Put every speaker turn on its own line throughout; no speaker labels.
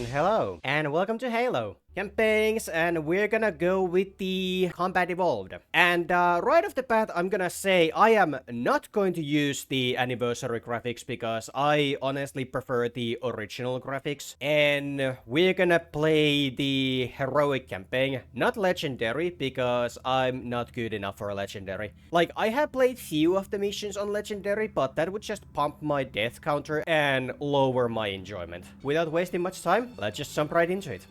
hello, and welcome to Halo campaigns, and we're gonna go with the Combat Evolved. And right off the bat, I'm gonna say I am not going to use the anniversary graphics because I honestly prefer the original graphics. And we're gonna play the heroic campaign, not legendary, because I'm not good enough for a legendary. Like, I have played few of the missions on legendary, but that would just pump my death counter and lower my enjoyment. Without wasting much time, let's just jump right into it.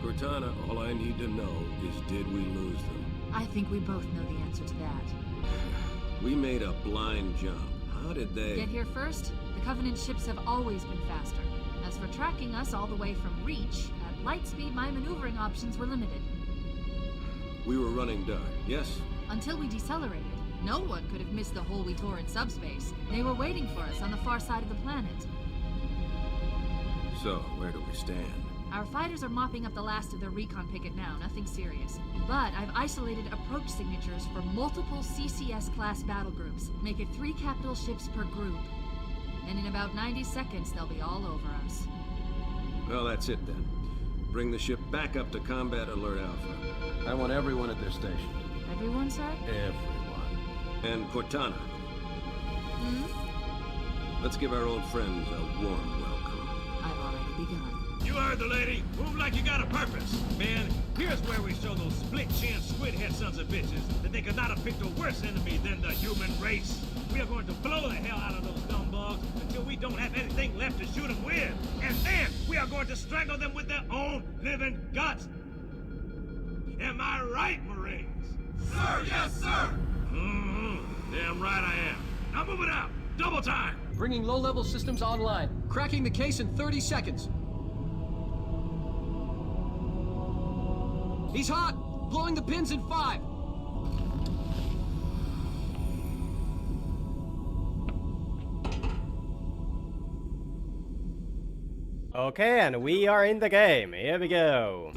Cortana, all I need to know is did we lose them?
I think we both know the answer to that.
We made a blind jump. How did they...
Get here first? The Covenant ships have always been faster. As for tracking us all the way from Reach, at light speed my maneuvering options were limited.
We were running dark, yes?
Until we decelerated, no one could have missed the hole we tore in subspace. They were waiting for us on the far side of the planet.
So, where do we stand?
Our fighters are mopping up the last of their recon picket now, nothing serious. But I've isolated approach signatures for multiple CCS-class battle groups. Make it 3 capital ships per group. And in about 90 seconds, they'll be all over us.
Well, that's it then. Bring the ship back up to Combat Alert Alpha. I want everyone at their station.
Everyone, sir?
Everyone. And Cortana.
Hmm?
Let's give our old friends a warm welcome.
I've already begun.
You heard the lady. Move like you got a purpose. Man, here's where we show those split-chin, squid-head sons of bitches that they could not have picked a worse enemy than the human race. We are going to blow the hell out of those dumb bugs until we don't have anything left to shoot them with. And then we are going to strangle them with their own living guts. Am I right, Marines? Sir, yes, sir! Damn right I am. Now move it out. Double time.
Bringing low-level systems online. Cracking the case in 30 seconds. He's hot! Blowing the pins in 5!
Okay, and we are in the game. Here we go.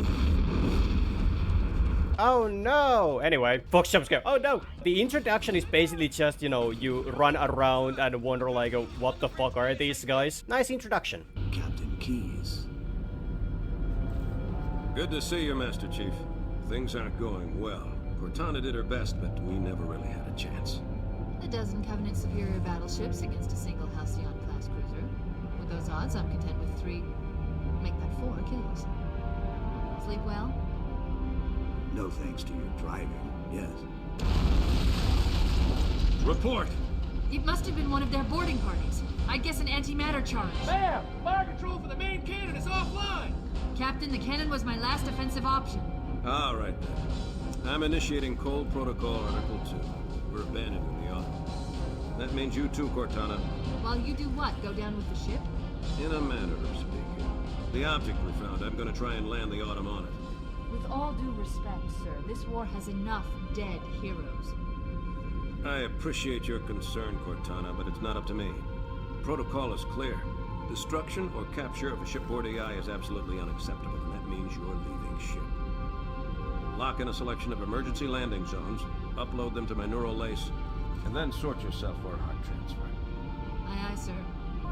Oh no! Anyway, Fox jump scare. Oh no! The introduction is basically just, you know, you run around and wonder like, what the fuck are these guys? Nice introduction.
Captain Keyes. Good to see you, Master Chief. Things aren't going well. Cortana did her best, but we never really had a chance.
A dozen Covenant superior battleships against a single Halcyon-class cruiser. With those odds, I'm content with 3... make that 4 kills. Sleep well?
No thanks to your driving, yes.
Report!
It must have been one of their boarding parties. I'd guess an antimatter charge.
Bam! Fire control for the main cannon is offline!
Captain, the cannon was my last offensive option.
All right, then. I'm initiating Cold Protocol Article 2. We're abandoning the Autumn. That means you too, Cortana.
While you do what? Go down with the ship?
In a manner of speaking. The object we found, I'm gonna try and land the Autumn on it.
With all due respect, sir, this war has enough dead heroes.
I appreciate your concern, Cortana, but it's not up to me. The protocol is clear. Destruction or capture of a shipboard AI is absolutely unacceptable, and that means you're leaving ship. Lock in a selection of emergency landing zones, upload them to my neural lace, and then sort yourself for a heart transfer.
Aye, aye, sir.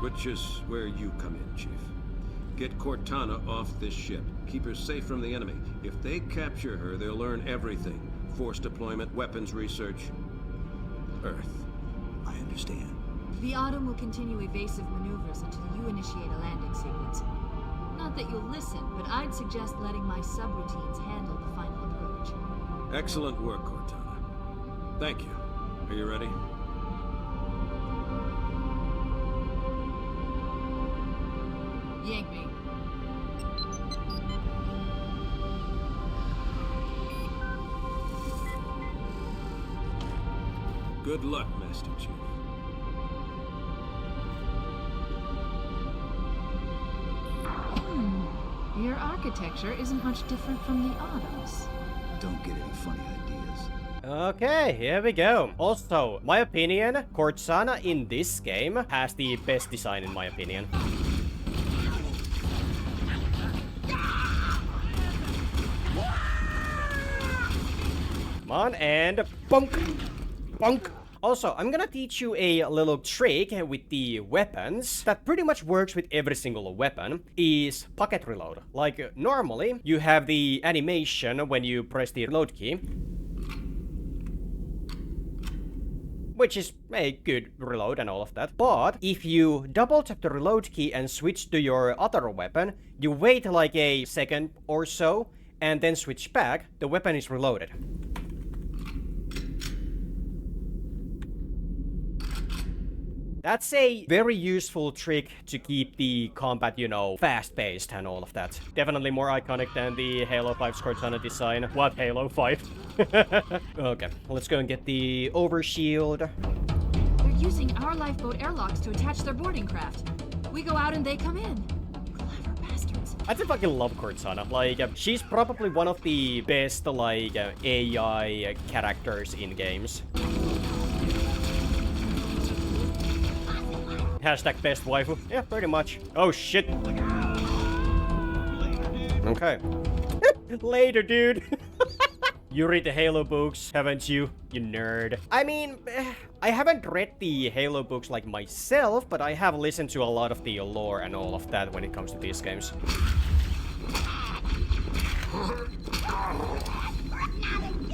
Which is where you come in, Chief. Get Cortana off this ship. Keep her safe from the enemy. If they capture her, they'll learn everything. Force deployment, weapons research, Earth.
I understand.
The Autumn will continue evasive maneuvers until you initiate a landing sequence. Not that you'll listen, but I'd suggest letting my subroutines handle the final approach.
Excellent work, Cortana. Thank you. Are you ready?
Yank me.
Good luck, Master Chief.
Your architecture isn't much different from the Autumn's.
Don't get any funny ideas.
Okay, here we go. Also, my opinion, Cortana in this game has the best design in my opinion. on, and bonk, bonk. Also, I'm gonna teach you a little trick with the weapons that pretty much works with every single weapon, is pocket reload. Like, normally, you have the animation when you press the reload key, which is a good reload and all of that. But if you double tap the reload key and switch to your other weapon, you wait like a second or so, and then switch back, the weapon is reloaded. That's a very useful trick to keep the combat, you know, fast-paced and all of that. Definitely more iconic than the Halo 5's Cortana design. What, Halo 5? Okay, let's go and get the overshield.
They're using our lifeboat airlocks to attach their boarding craft. We go out and they come in. Clever bastards.
I just fucking love Cortana. Like, she's probably one of the best, like, AI characters in games. Hashtag best waifu. Yeah, pretty much. Oh, shit. Okay. Later, dude. You read the Halo books, haven't you? You nerd. I mean, I haven't read the Halo books like myself, but I have listened to a lot of the lore and all of that when it comes to these games.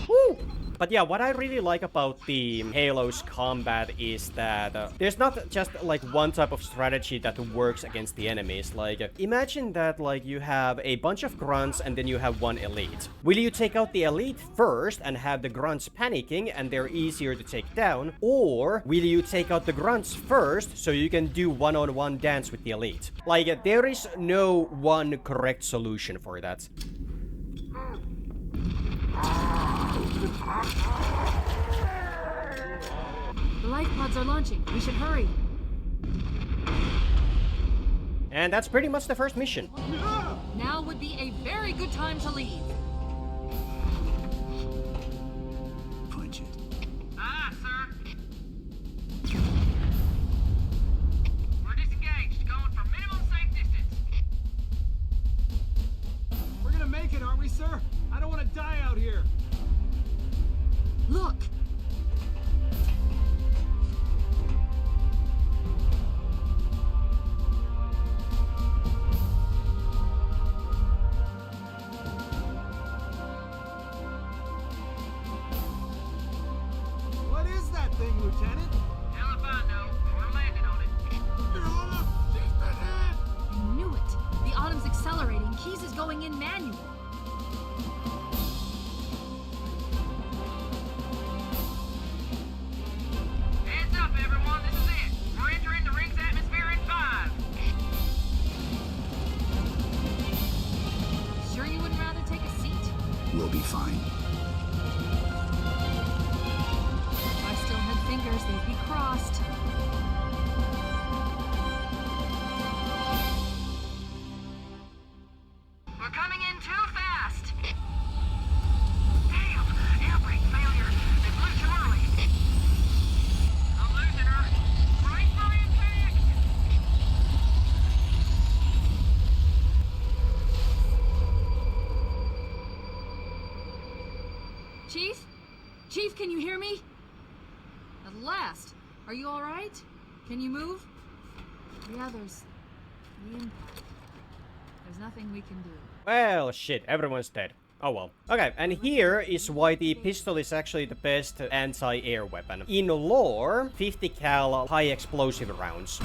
Woo! But yeah, what I really like about the Halo's combat is that there's not just like one type of strategy that works against the enemies. Like, imagine that like you have a bunch of grunts and then you have one elite. Will you take out the elite first and have the grunts panicking and they're easier to take down? Or will you take out the grunts first so you can do one-on-one dance with the elite? Like, there is no one correct solution for that.
The life pods are launching. We should hurry.
And that's pretty much the first mission.
Now would be a very good time to leave.
Punch it.
Aye, sir. We're disengaged, going for minimum safe distance.
We're gonna make it, aren't we, sir? I don't want to die out here.
Look!
What is that thing, Lieutenant?
Hell if I know, but we're landing on it.
I knew it! The Autumn's accelerating. Keys is going in manual.
Hands up, everyone, this is it. We're entering the ring's atmosphere in 5.
Sure you wouldn't rather take a seat?
We'll be fine.
If I still had fingers, they'd be crossed.
We're coming in too fast. Damn, air brake failure. They blew too early. I'm losing her. Brace for impact.
Chief? Chief, can you hear me? At last. Are you alright? Can you move? The others. The impact. There's nothing we can do.
Well, shit, everyone's dead. Oh well. Okay, and here is why the pistol is actually the best anti-air weapon. In lore, 50 cal high explosive rounds.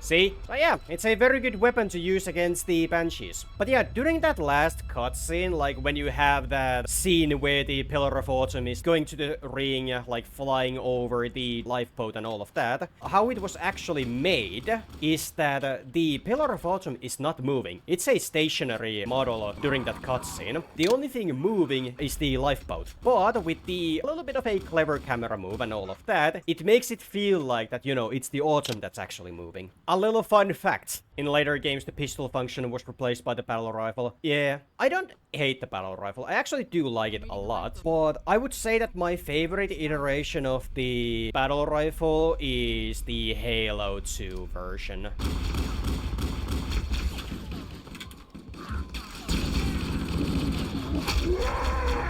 See? So yeah, it's a very good weapon to use against the Banshees. But yeah, during that last cutscene, like when you have that scene where the Pillar of Autumn is going to the ring, like flying over the lifeboat and all of that, how it was actually made is that the Pillar of Autumn is not moving. It's a stationary model during that cutscene. The only thing moving is the lifeboat. But with the little bit of a clever camera move and all of that, it makes it feel like that, you know, it's the Autumn that's actually moving. A little fun fact. In later games, the pistol function was replaced by the battle rifle. Yeah, I don't hate the battle rifle. I actually do like it a lot. But I would say that my favorite iteration of the battle rifle is the Halo 2 version.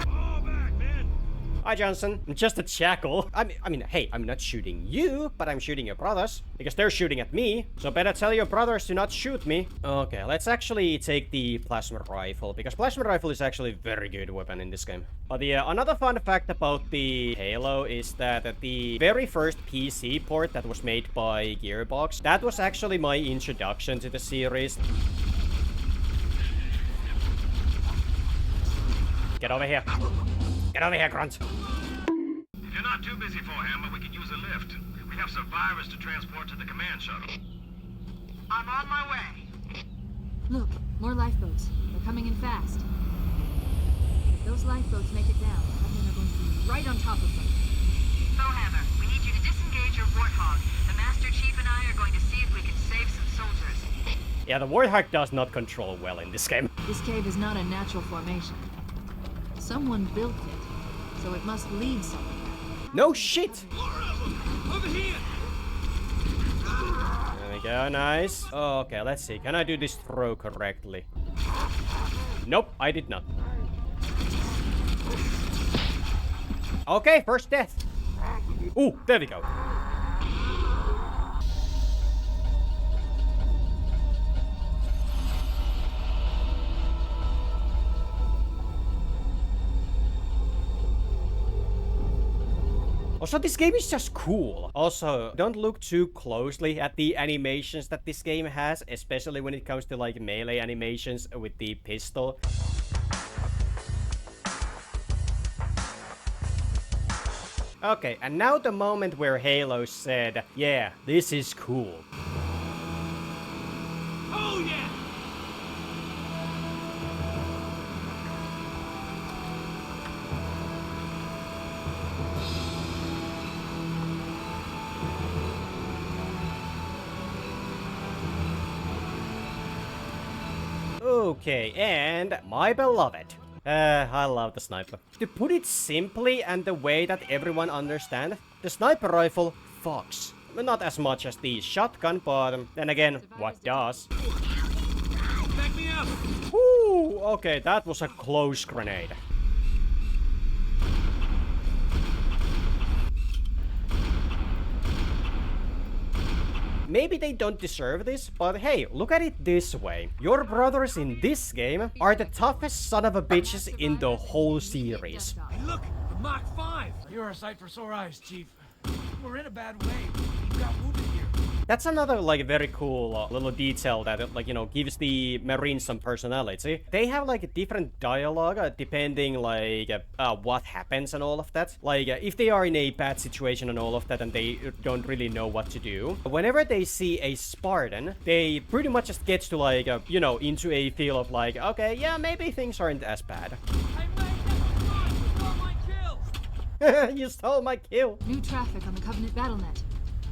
Fall back, man.
Hi, Johnson. I'm just a jackal. I mean, hey, I'm not shooting you, but I'm shooting your brothers. Because they're shooting at me. So better tell your brothers to not shoot me. Okay, let's actually take the plasma rifle. Because plasma rifle is actually a very good weapon in this game. But yeah, another fun fact about the Halo is that the very first PC port that was made by Gearbox, that was actually my introduction to the series. Get over here. Get over here, Grunt.
If you're not too busy for him, but we could use a lift. We have survivors to transport to the command shuttle.
I'm on my way.
Look, more lifeboats. They're coming in fast. If those lifeboats make it down, Covenant are going to be right on top of them.
Bowhammer, we need you to disengage your Warthog. The Master Chief and I are going to see if we can save some soldiers.
Yeah, the Warthog does not control well in this game.
This cave is not a natural formation. Someone built it, so it must lead somewhere.
No shit!
Over here!
There we go, nice. Okay, let's see. Can I do this throw correctly? Nope, I did not. Okay, first death. Ooh, there we go. Also, this game is just cool. Also, don't look too closely at the animations that this game has, especially when it comes to like melee animations with the pistol. Okay, and now the moment where Halo said, yeah, this is cool.
Oh, yeah!
Okay, and my beloved. I love the sniper. To put it simply and the way that everyone understands, the sniper rifle fucks. Not as much as the shotgun, but then again, what does?
Back me up!
Woo! Okay, that was a close grenade. Maybe they don't deserve this, but hey, look at it this way. Your brothers in this game are the toughest son of a bitches in the whole series.
Hey, look! The Mach 5!
You're a sight for sore eyes, Chief. We're in a bad way. We've got wounded here.
That's another like very cool little detail that like, you know, gives the Marines some personality. They have like a different dialogue depending like what happens and all of that. Like if they are in a bad situation and all of that and they don't really know what to do. Whenever they see a Spartan, they pretty much just gets to like, you know, into a feel of like, okay, yeah, maybe things aren't as bad.
Hey, mate, you stole my kill!
You stole my kill.
New traffic on the Covenant BattleNet.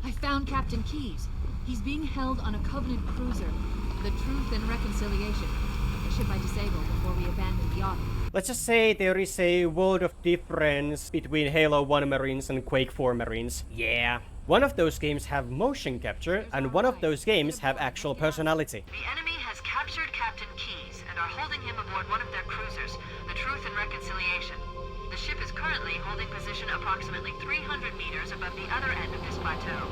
I found Captain Keyes. He's being held on a Covenant cruiser, the Truth and Reconciliation, the ship I disabled before we abandoned the Autumn.
Let's just say there is a world of difference between Halo 1 Marines and Quake 4 Marines. Yeah. One of those games have motion capture, and one of those games have actual personality.
The enemy has captured Captain Keyes and are holding him aboard one of their cruisers, the Truth and Reconciliation. The ship is currently holding position approximately 300 meters above the other end of this plateau.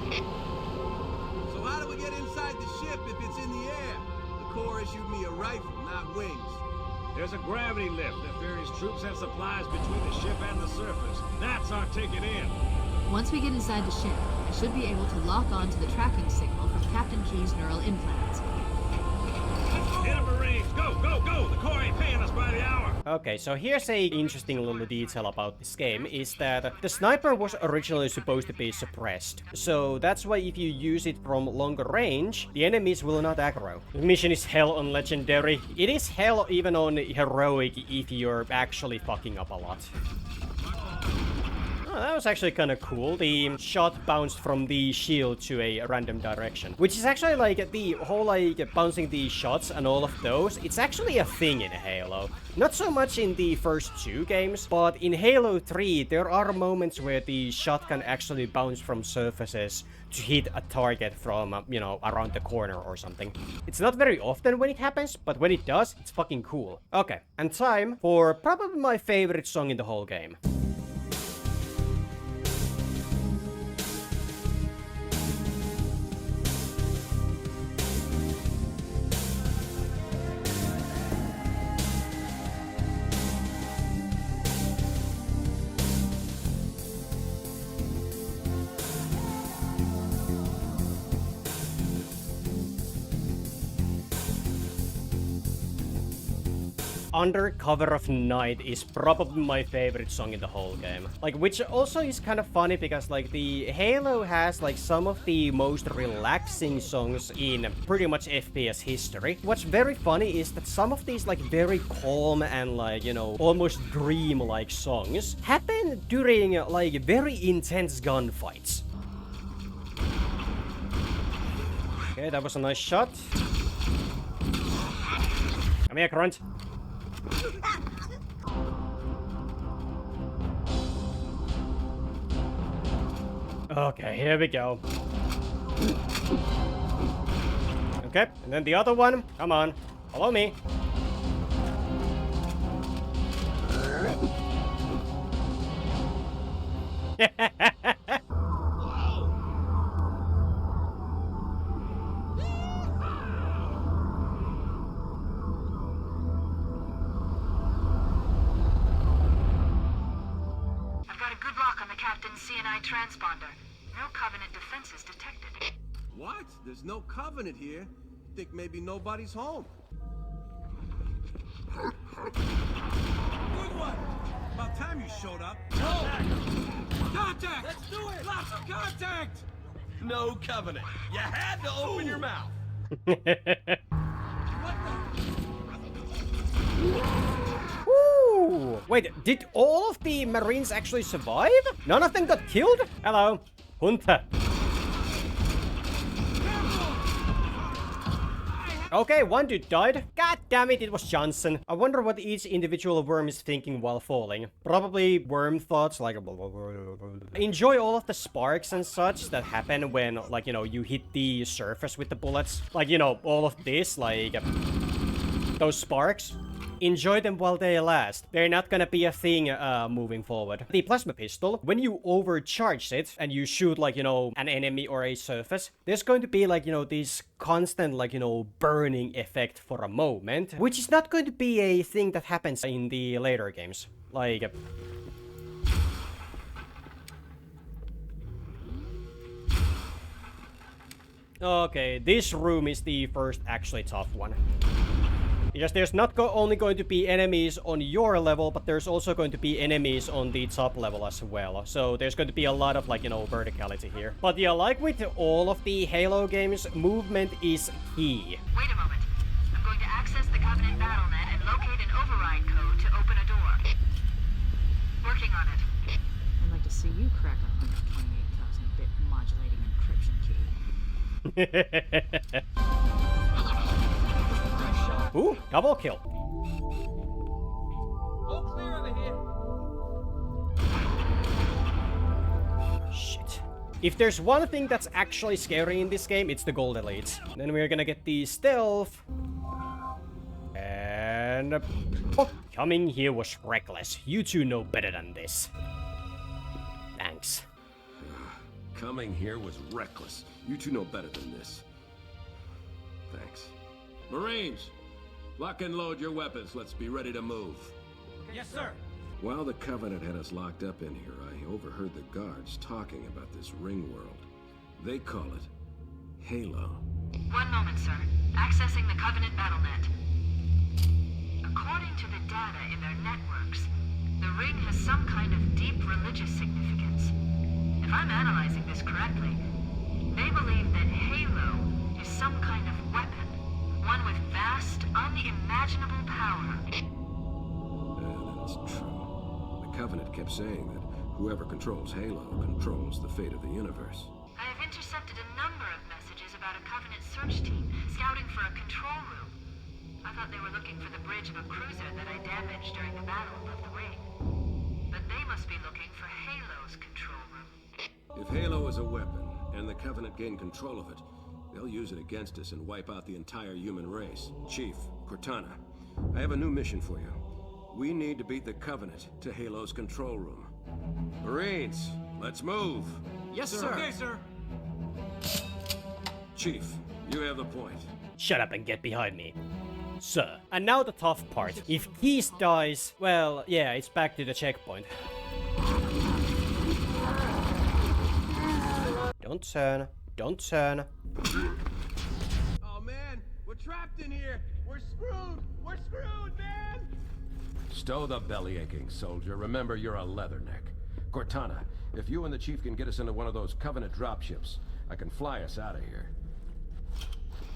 So how do we get inside the ship if it's in the air? The Corps issued me a rifle, not wings.
There's a gravity lift that ferries troops and supplies between the ship and the surface. That's our ticket in.
Once we get inside the ship, I should be able to lock on to the tracking signal from Captain Keyes' neural implants.
Hit 'em, Marines! Go, go, go! The Corps ain't paying us by the hour!
Okay, so here's a interesting little detail about this game, is that the sniper was originally supposed to be suppressed. So that's why if you use it from longer range, the enemies will not aggro. The mission is hell on legendary. It is hell even on heroic if you're actually fucking up a lot. Oh, that was actually kind of cool. The shot bounced from the shield to a random direction. Which is actually like the whole like bouncing the shots and all of those. It's actually a thing in Halo. Not so much in the first 2 games, but in Halo 3 there are moments where the shot can actually bounce from surfaces to hit a target from, you know, around the corner or something. It's not very often when it happens, but when it does, it's fucking cool. Okay, and time for probably my favorite song in the whole game. Under Cover of Night is probably my favorite song in the whole game. Like, which also is kind of funny because like the Halo has like some of the most relaxing songs in pretty much FPS history. What's very funny is that some of these like very calm and like, you know, almost dream-like songs happen during like very intense gunfights. Okay, that was a nice shot. Come here, Grunt. Okay, here we go. Okay, and then the other one. Come on, follow me.
Transponder. No Covenant defenses detected.
What? There's no Covenant here? Think maybe nobody's home. Good one! About time you showed up. No! Contact! Let's do it! Lots of contact!
No Covenant. You had to open your mouth.
Woo! Wait, did all of the Marines actually survive? None of them got killed? Hello, Hunter. Okay, one dude died. God damn it, it was Johnson. I wonder what each individual worm is thinking while falling. Probably worm thoughts like... Enjoy all of the sparks and such that happen when, like, you know, you hit the surface with the bullets. Like, you know, all of this, like... those sparks. Enjoy them while they last. They're not gonna be a thing moving forward. The plasma pistol, when you overcharge it and you shoot like, you know, an enemy or a surface, there's going to be like, you know, this constant like, you know, burning effect for a moment, which is not going to be a thing that happens in the later games. Like... Okay, this room is the first actually tough one. Because there's not only going to be enemies on your level, but there's also going to be enemies on the top level as well. So there's going to be a lot of, like, you know, verticality here. But yeah, like with all of the Halo games, movement is key.
Wait a moment. I'm going to access the Covenant BattleNet and locate an override code to open a door. Working on it.
I'd like to see you crack a 128,000-bit modulating encryption key.
Ooh, double kill.
All clear over here.
Shit. If there's one thing that's actually scary in this game, it's the gold elites. Then we're gonna get the stealth. And... oh, coming here was reckless. You two know better than this. Thanks.
Coming here was reckless. You two know better than this. Thanks. Marines! Lock and load your weapons. Let's be ready to move.
Yes, sir.
While the Covenant had us locked up in here, I overheard the guards talking about this ring world. They call it Halo.
One moment, sir. Accessing the Covenant BattleNet. According to the data in their networks, the ring has some kind of deep religious significance. If I'm analyzing this correctly, they believe that Halo is some kind of weapon. One with vast, unimaginable power.
That's true. The Covenant kept saying that Whoever controls Halo controls the fate of the universe.
I have intercepted a number of messages about a Covenant search team scouting for a control room. I thought they were looking for the bridge of a cruiser that I damaged during the battle above the ring. But they must be looking for Halo's control room.
If Halo is a weapon, and the Covenant gain control of it, they'll use it against us and wipe out the entire human race. Chief, Cortana, I have a new mission for you. We need to beat the Covenant to Halo's control room. Marines, let's move!
Yes, sir.
Okay, sir.
Chief, you have the point.
Shut up and get behind me. Sir. And now the tough part. If Keyes dies, well, yeah, it's back to the checkpoint. Don't turn. Don't turn.
Oh man, we're trapped in here. We're screwed. We're screwed, man.
Stow the belly aching, soldier. Remember, you're a leatherneck. Cortana, if you and the Chief can get us into one of those Covenant dropships, I can fly us out of here.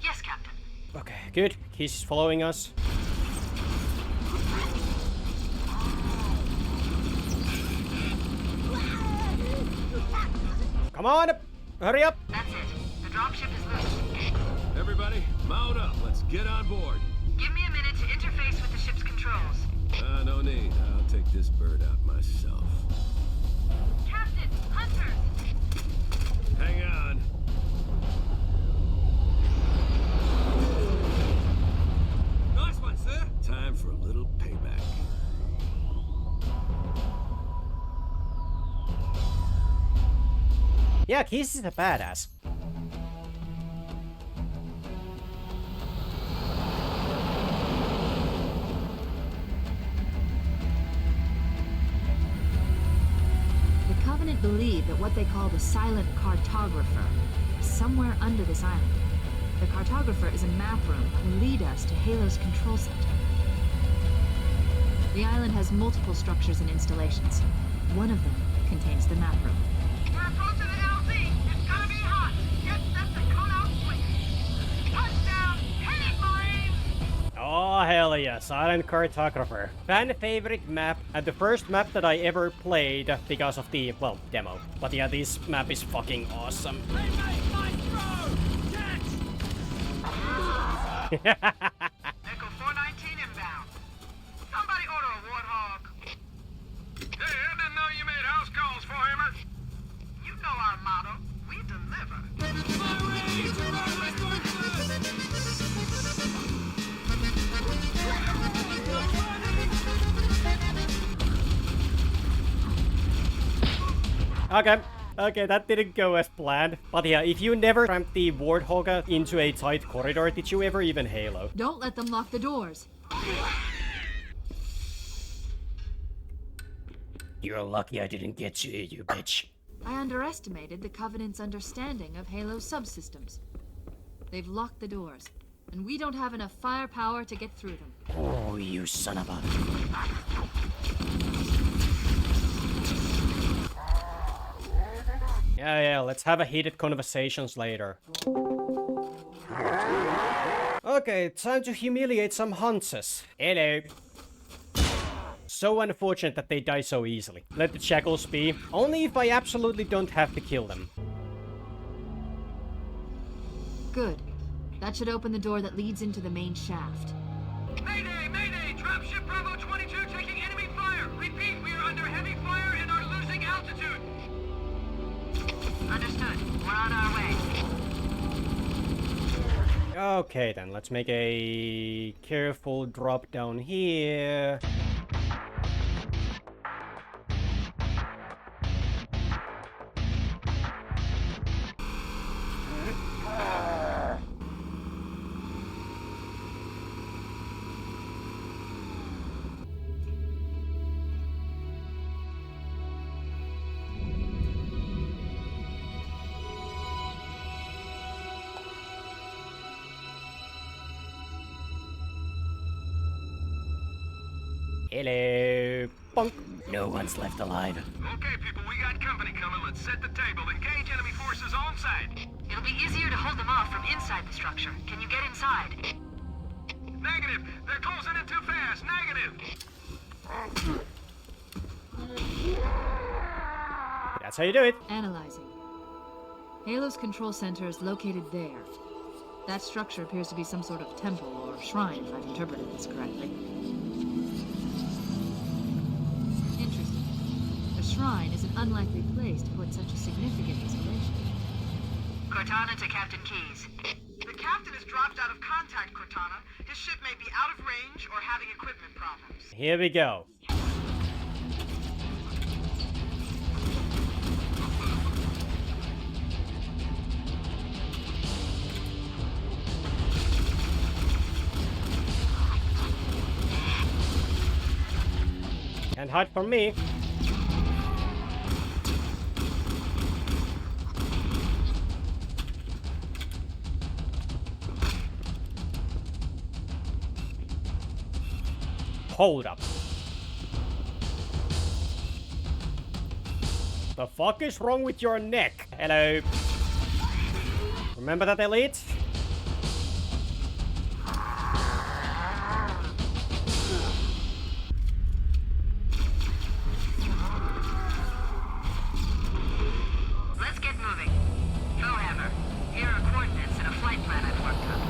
Yes, Captain.
Okay, good. Keyes is following us. Come on! Hurry up!
That's it. The dropship is loose.
Everybody, mount up. Let's get on board.
Give me a minute to interface with the ship's controls.
No need. I'll take this bird out myself.
Captain, hunters!
Hang on.
Nice one, sir.
Time for a little payback.
Yeah, Keyes is a badass.
The Covenant believe that what they call the Silent Cartographer is somewhere under this island. The Cartographer is a map room that will lead us to Halo's control center. The island has multiple structures and installations. One of them contains the map room.
We're approaching the LZ. It's gonna be hot. Get set to cut out swing. Touchdown! Hit it, Marines!
Oh, hell yeah, Silent Cartographer. Fan favorite map, and the first map that I ever played because of the, well, demo. But yeah, this map is fucking awesome.
Echo 419 inbound. Somebody order a warthog.
Hey, I didn't know you made house calls for Hammer.
You know our motto. We deliver.
Okay, that didn't go as planned. But yeah, if you never ramped the Warthog into a tight corridor, did you ever even Halo?
Don't let them lock the doors.
You're lucky I didn't get you, you bitch.
I underestimated the Covenant's understanding of Halo's subsystems. They've locked the doors, and we don't have enough firepower to get through them.
Oh, you son of a... Yeah, let's have a heated conversations later. Okay, time to humiliate some hunters. Hello. So unfortunate that they die so easily. Let the shackles be. Only if I absolutely don't have to kill them.
Good. That should open the door that leads into the main shaft.
Mayday! Mayday! Dropship Bravo 22 taking enemy fire! Repeat, we are under heavy fire and are losing altitude!
Understood. We're on our way.
Okay then, let's make a careful drop down here. Hello. Bonk. No one's left alive.
Okay, people, we got company coming. Let's set the table. Engage enemy forces on site.
It'll be easier to hold them off from inside the structure. Can you get inside?
Negative. They're closing in too fast. Negative.
That's how you do it.
Analyzing. Halo's control center is located there. That structure appears to be some sort of temple or shrine, if I've interpreted this correctly. Interesting. A shrine is an unlikely place to put such a significant installation.
Cortana to Captain Keyes.
The captain has dropped out of contact, Cortana. His ship may be out of range or having equipment problems.
Here we go. Can't hide from me. Hold up. The fuck is wrong with your neck? Hello. Remember that, Elite?
Let's get moving. Bowhammer, here are coordinates and a flight plan I've worked up.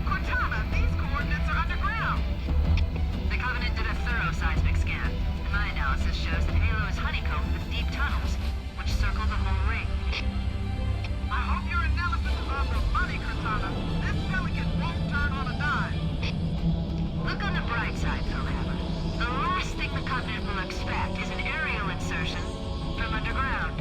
Cortana, these coordinates are underground.
The Covenant did a thorough seismic scan. My analysis shows that Halo is honeycombed with deep tunnels, which circle the whole ring.
I hope your analysis is on the money, Cortana. This Pelican won't turn on a dime.
Look on the bright side, Bowhammer. The last thing the Covenant will expect is an aerial insertion from underground.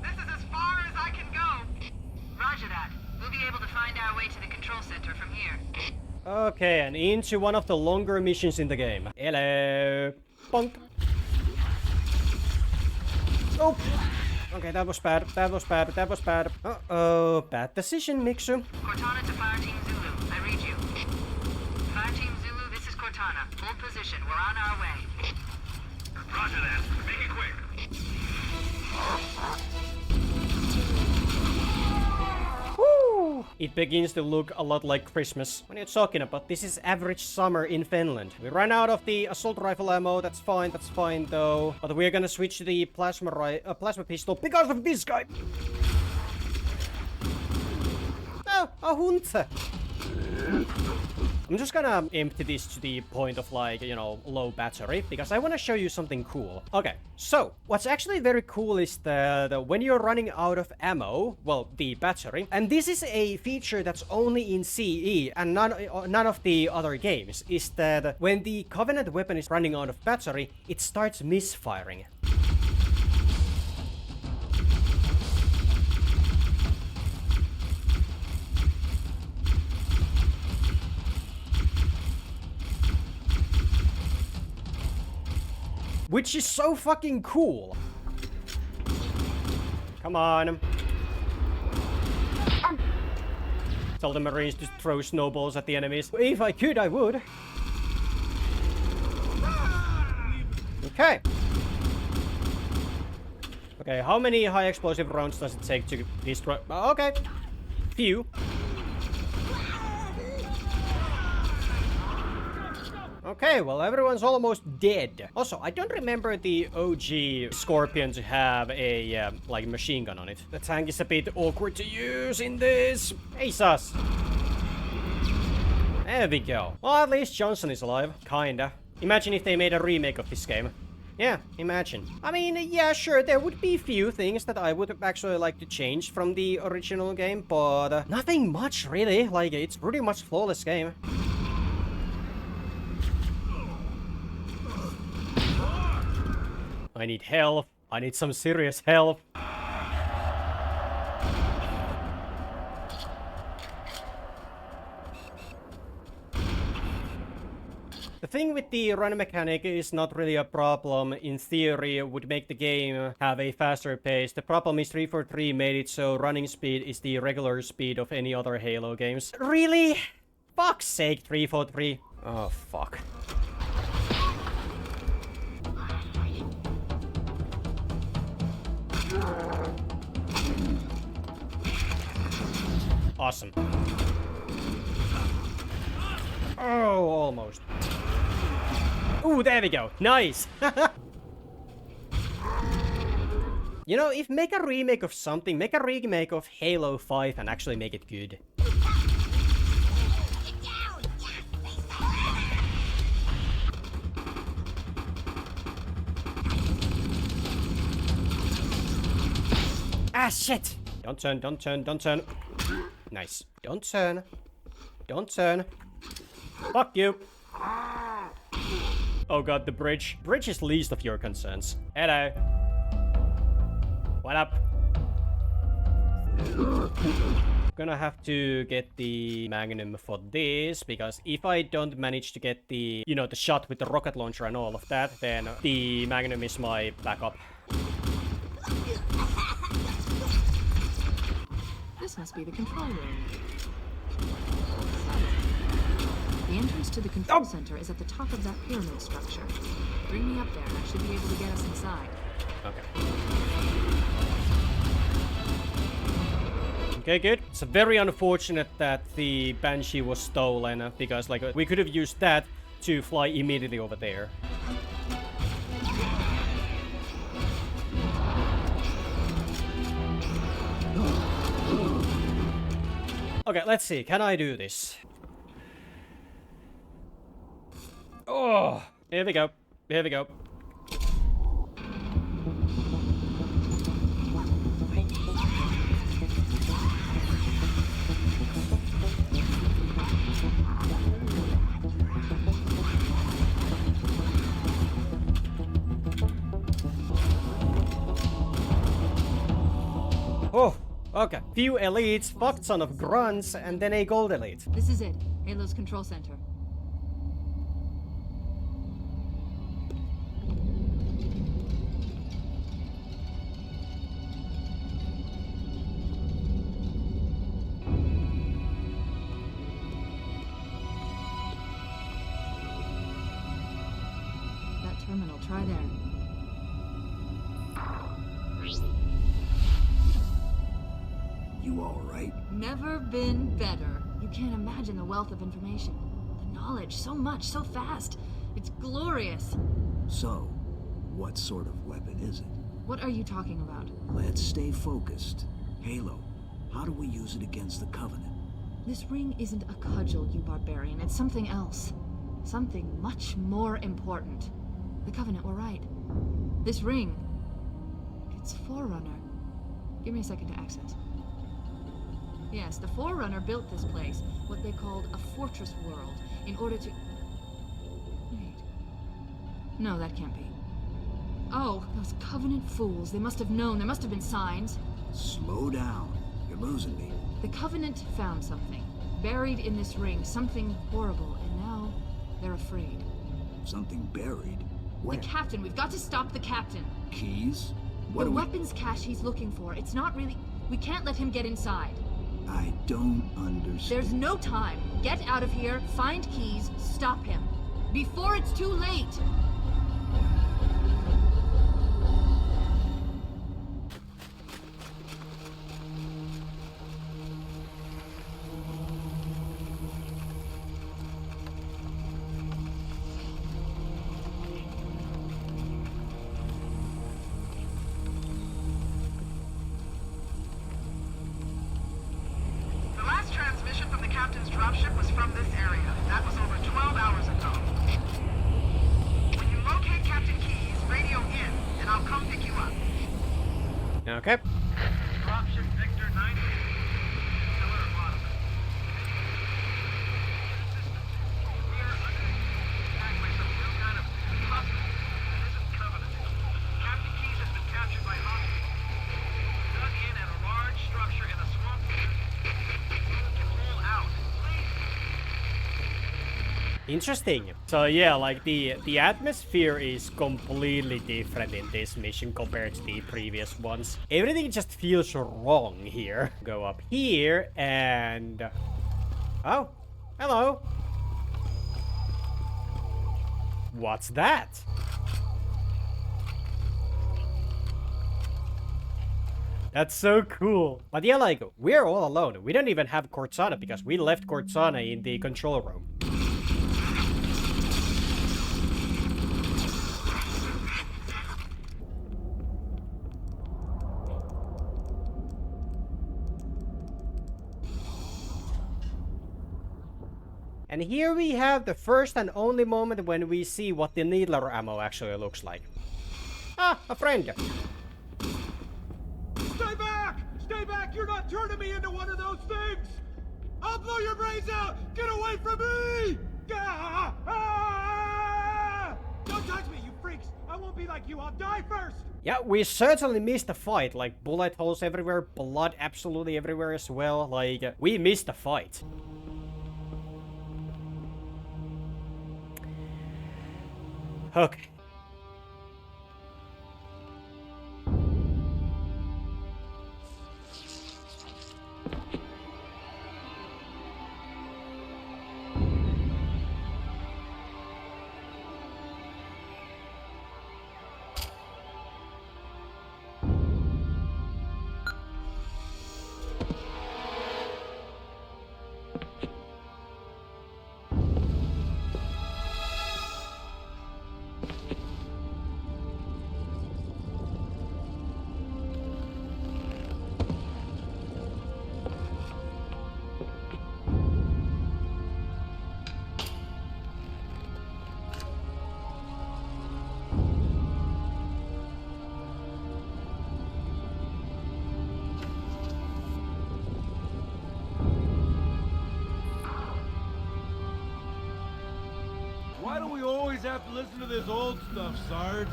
This is as far as I can go.
Roger that. We'll be able to find our way to the control center from here.
Okay, and into one of the longer missions in the game. Hello. Bonk. Oh. Okay, that was bad. That was bad. That was bad. Uh-oh. Bad decision, Mixu.
Cortana to Fire Team Zulu. I read you. Fire Team Zulu, this is Cortana. Hold position. We're on our way.
Roger that. Make it quick.
Woo! It begins to look a lot like Christmas. What are you talking about? This is average summer in Finland. We ran out of the assault rifle ammo. That's fine though. But we're gonna switch to the plasma pistol because of this guy. Oh, a hunter. I'm just gonna empty this to the point of like, you know, low battery because I want to show you something cool. Okay, so what's actually very cool is that when you're running out of ammo, well, the battery, and this is a feature that's only in CE and none of the other games, is that when the Covenant weapon is running out of battery, it starts misfiring. Which is so fucking cool. Come on. Tell the Marines to throw snowballs at the enemies. If I could, I would. Okay. Okay, how many high explosive rounds does it take to destroy? Okay. Few. Okay, well, everyone's almost dead. Also, I don't remember the OG Scorpion to have a, like, machine gun on it. The tank is a bit awkward to use in this. Hey, sus. There we go. Well, at least Johnson is alive. Kinda. Imagine if they made a remake of this game. Yeah, imagine. I mean, yeah, sure, there would be few things that I would actually like to change from the original game, but nothing much, really. Like, it's pretty much flawless game. I need help. I need some serious help. The thing with the run mechanic is not really a problem. In theory, it would make the game have a faster pace. The problem is 343 made it so running speed is the regular speed of any other Halo games. Really? Fuck's sake, 343. Oh, fuck. Awesome. Oh, almost. Ooh, there we go. Nice. You know, if make a remake of something, make a remake of Halo 5 and actually make it good. Ah, shit! Don't turn, don't turn, don't turn. Nice. Don't turn. Don't turn. Fuck you. Oh god, the bridge. Bridge is least of your concerns. Hello. What up? Gonna have to get the Magnum for this, because if I don't manage to get the, you know, the shot with the rocket launcher and all of that, then the Magnum is my backup.
This must be the control room. The entrance to the control center is at the top of that pyramid structure. Bring me up there and I should be able to get us inside.
Okay. Okay, good. It's very unfortunate that the Banshee was stolen, because like we could have used that to fly immediately over there. Okay, let's see. Can I do this? Oh, here we go. Here we go. Oh, okay. Few elites, fuck ton of grunts, and then a gold elite.
This is it. Halo's control center. That terminal, try there.
You all right?
Never been better. You can't imagine the wealth of information. The knowledge, so much, so fast. It's glorious.
So, what sort of weapon is it?
What are you talking about?
Let's stay focused. Halo, how do we use it against the Covenant?
This ring isn't a cudgel, you barbarian. It's something else. Something much more important. The Covenant were right. This ring, it's Forerunner. Give me a second to access. Yes, the Forerunner built this place, what they called a fortress world, in order to... Wait. No, that can't be. Oh, those Covenant fools. They must have known. There must have been signs.
Slow down. You're losing me.
The Covenant found something. Buried in this ring. Something horrible. And now, they're afraid.
Something buried? Where?
The captain. We've got to stop the captain.
Keys? What
The
do we...
weapons cache he's looking for. It's not really... We can't let him get inside.
I don't understand.
There's no time. Get out of here, find keys, stop him. Before it's too late!
The last transmission from the captain's dropship was from this area. That was over 12 hours ago. When you locate Captain Keyes, radio in, and I'll come pick you up.
Okay.
Dropship Victor 90. Killer bottom. We are under attack by some new kind of hostile. This is Covenant. Captain Keyes has been captured by hostiles. Dug in at a large structure in a swamp.
Interesting. So yeah, like the atmosphere is completely different in this mission compared to the previous ones. Everything just feels wrong here. Go up here and... Oh, hello. What's that? That's so cool. But yeah, like, we're all alone. We don't even have Cortana because we left Cortana in the control room. And here we have the first and only moment when we see what the needler ammo actually looks like. Ah, a friend.
Stay back! Stay back! You're not turning me into one of those things! I'll blow your brains out! Get away from me! Ah! Ah! Don't touch me, you freaks! I won't be like you, I'll die first!
Yeah, we certainly missed the fight. Like, bullet holes everywhere, blood absolutely everywhere as well. Like, we missed the fight. Okay.
Why do we always have to listen to this old stuff, Sarge?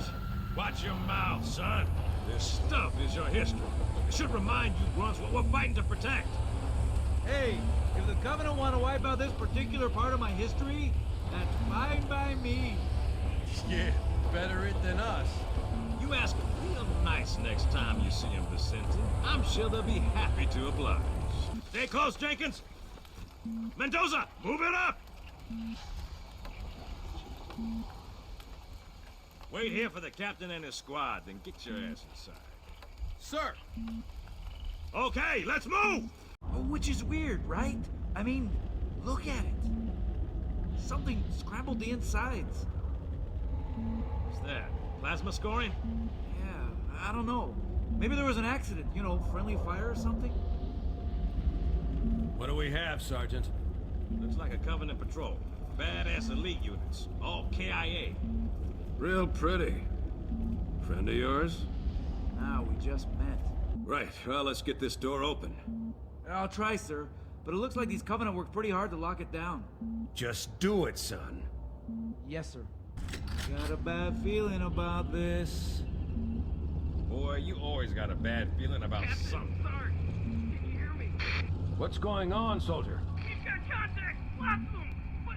Watch your mouth, son. This stuff is your history. It should remind you, grunts, what we're fighting to protect. Hey, if the Covenant want to wipe out this particular part of my history, that's fine by me.
Yeah, better it than us.
You ask them real nice next time you see them, Vicente. I'm sure they'll be happy to oblige. Stay close, Jenkins. Mendoza, move it up! Wait here for the captain and his squad, then get your ass inside.
Sir!
Okay, let's move!
Which is weird, right? I mean, look at it. Something scrambled the insides.
What's that? Plasma scoring?
Yeah, I don't know. Maybe there was an accident, you know, friendly fire or something?
What do we have, Sergeant?
Looks like a Covenant patrol. Badass elite units. All KIA.
Real pretty. Friend of yours?
Nah, we just met.
Right, well, let's get this door open.
I'll try, sir. But it looks like these Covenant worked pretty hard to lock it down.
Just do it, son.
Yes, sir. Got a bad feeling about this.
Boy, you always got a bad feeling about something.
Sarge, can you hear me?
What's going on, soldier?
He's got contact. Lots of them. But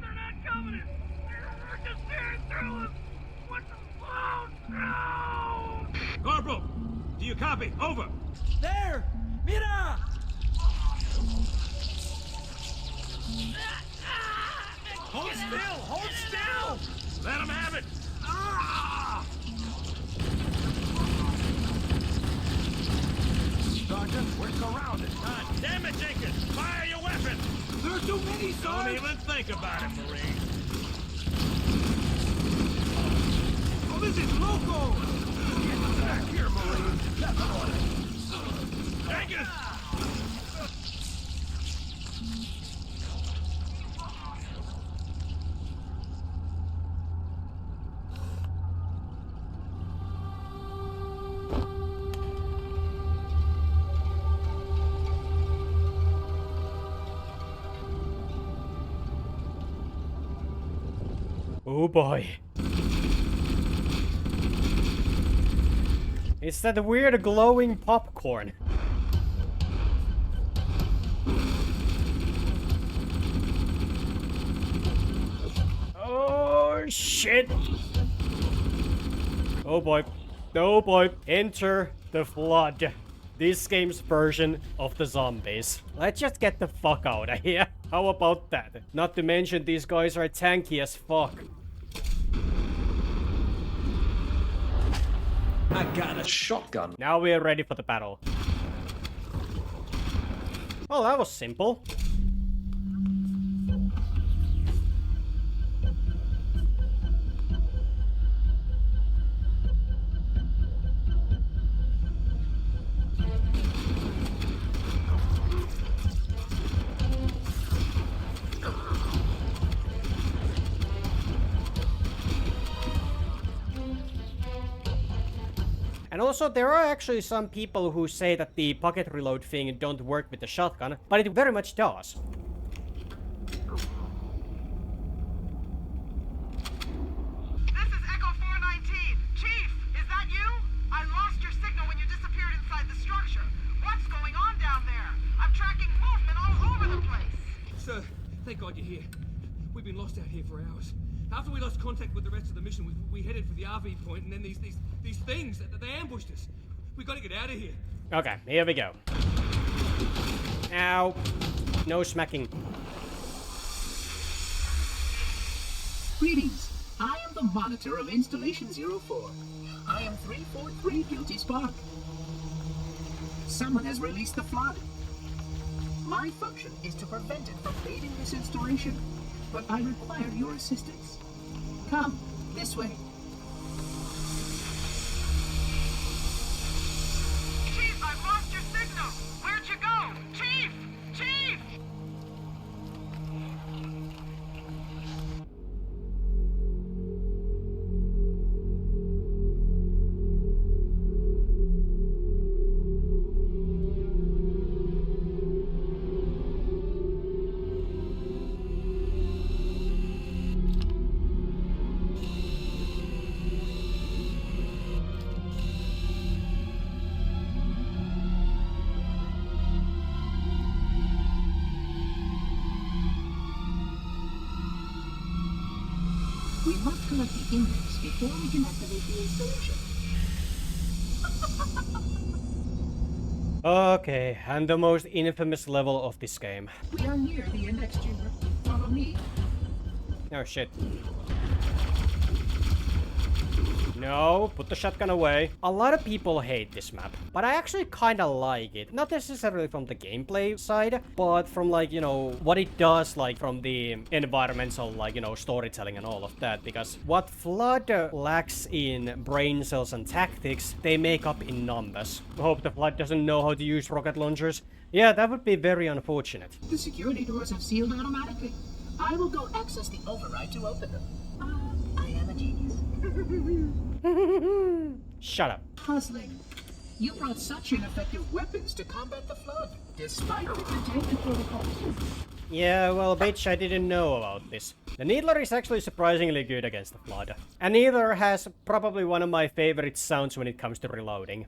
they're not Covenant. They're just staring through us. What's the no! Corporal, do you copy? Over.
There! Mira!
Hold still! Hold still! Let him have it!
Sergeant, we're surrounded.
God damn it, Jenkins! Fire your weapon!
There are too many,
Don't
Sarge!
even think about it, Marine. Oh, this is loco!
Get back here, Marine.
Jenkins!
Oh boy. It's that weird glowing popcorn. Oh shit. Oh boy. Oh boy. Enter the Flood. This game's version of the zombies. Let's just get the fuck out of here. How about that? Not to mention these guys are tanky as fuck.
I got a shotgun.
Now we are ready for the battle. Oh, that was simple. And also, there are actually some people who say that the pocket reload thing don't work with the shotgun, but it very much does.
This is Echo 419. Chief, is that you? I lost your signal when you disappeared inside the structure. What's going on down there? I'm tracking movement all over the place.
Sir, thank God you're here. We've been lost out here for hours. After we lost contact with the rest of the mission, we headed for the RV point, and then these things, they ambushed us. We gotta get out of here.
Okay, here we go. Ow. No smacking.
Greetings. I am the monitor of Installation 04. I am 343 Guilty Spark. Someone has released the flood. My function is to prevent it from fading this installation, but I require your assistance. Come, this way.
Chief, I've lost your signal. Where'd you go? Chief! Chief!
We must collect the index before we can activate the installation.
Okay, and the most infamous level of this game.
We are near the index chamber. Follow me.
Oh shit. No, put the shotgun away. A lot of people hate this map, but I actually kinda like it. Not necessarily from the gameplay side, but from like, you know, what it does like from the environmental, like, you know, storytelling and all of that. Because what Flood lacks in brain cells and tactics, they make up in numbers. I hope the Flood doesn't know how to use rocket launchers. Yeah, that would be very unfortunate.
The security doors have sealed automatically. I will go access the override to open them. I am a genius.
Shut up.
Puzzling. You brought such ineffective weapons to combat the flood, despite the containment protocols.
Yeah, well, bitch, I didn't know about this. The Needler is actually surprisingly good against the Flood. And Needler has probably one of my favorite sounds when it comes to reloading.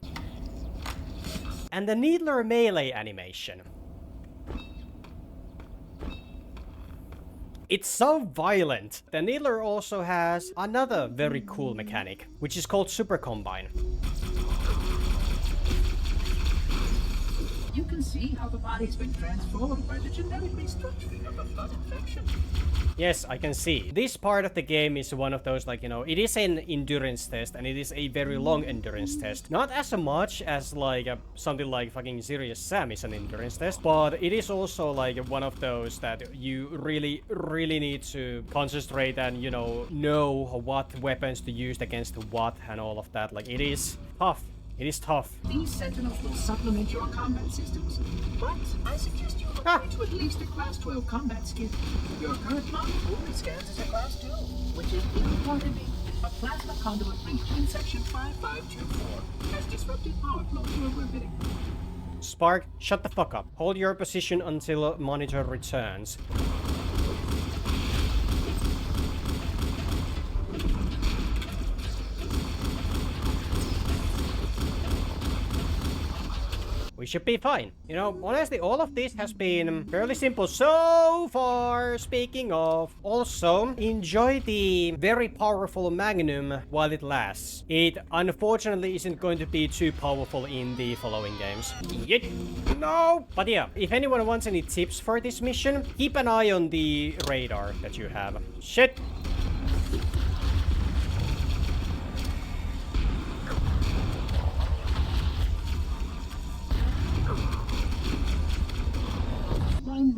And the Needler melee animation. It's so violent. The Needler also has another very cool mechanic, which is called Super Combine.
You can see how the body's been transformed by the genetic restructuring of the flood infection.
Yes, I can see. This part of the game is one of those, like, you know, it is an endurance test, and it is a very long endurance test. Not as much as, like, something like fucking Serious Sam is an endurance test, but it is also, like, one of those that you really, really need to concentrate and, you know what weapons to use against what and all of that. Like, it is tough. It is tough.
These Sentinels will supplement your combat systems, but I suggest you upgrade to at least a Class 12 combat skin. Your current model only scans as a Class 2, which is importantly a plasma conduit breach in Section 5524 has disrupted power flow to a riveting.
Spark, shut the fuck up. Hold your position until monitor returns. We should be fine. You know, honestly, all of this has been fairly simple so far. Speaking of, also, enjoy the very powerful Magnum while it lasts. It unfortunately isn't going to be too powerful in the following games. Yet. No! But yeah, if anyone wants any tips for this mission, keep an eye on the radar that you have. Shit!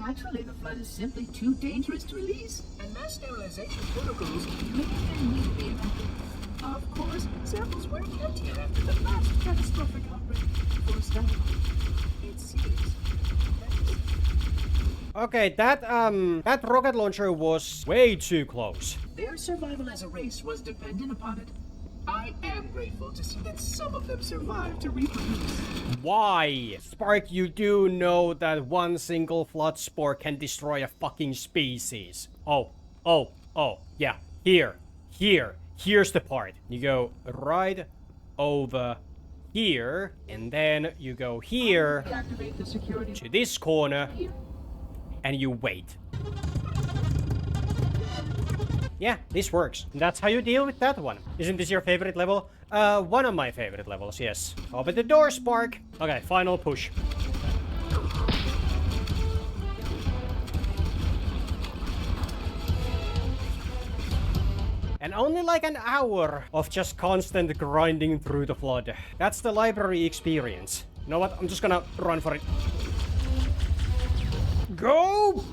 Naturally, the flood is simply too dangerous to release, and mass sterilization protocols may then need to be enacted. Of course, samples were kept here after the last catastrophic outbreak for study. It seems.
Okay, that rocket launcher was way too close.
Their survival as a race was dependent upon it. I am grateful to see that some of them survived to reproduce.
Why? Spark, you do know that one single flood spore can destroy a fucking species. Oh, yeah. Here's the part. You go right over here, and then you go here to this corner, and you wait. Yeah, this works. That's how you deal with that one. Isn't this your favorite level? One of my favorite levels, yes. Open the door, Spark. Okay, final push. And only like an hour of just constant grinding through the flood. That's the library experience. You know what? I'm just gonna run for it. Go!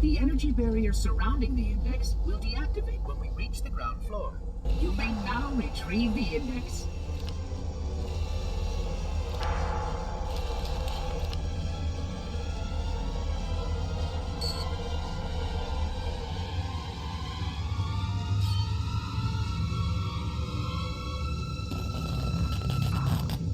The energy barrier surrounding the index will deactivate when we reach the ground floor. You may now retrieve the index.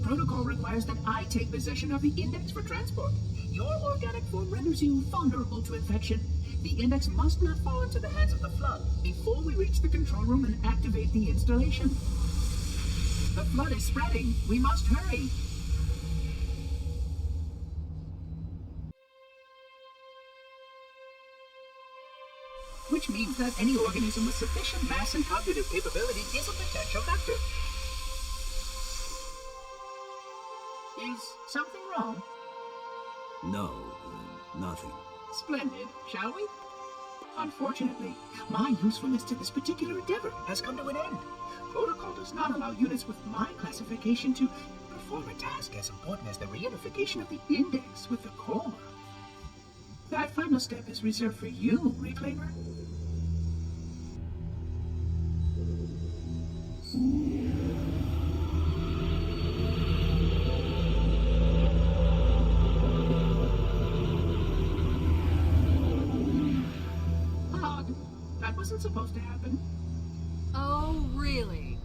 Protocol requires that I take possession of the index for transport. Your organic form renders you vulnerable to infection. The index must not fall into the hands of the flood before we reach the control room and activate the installation. The flood is spreading. We must hurry. Which means that any organism with sufficient mass and cognitive capability is a potential vector. Is something wrong?
No, nothing.
Splendid, shall we? Unfortunately, my usefulness to this particular endeavor has come to an end. Protocol does not allow units with my classification to perform a task as important as the reunification of the index with the core. That final step is reserved for you, Reclaimer. That wasn't supposed to happen.
Oh, really?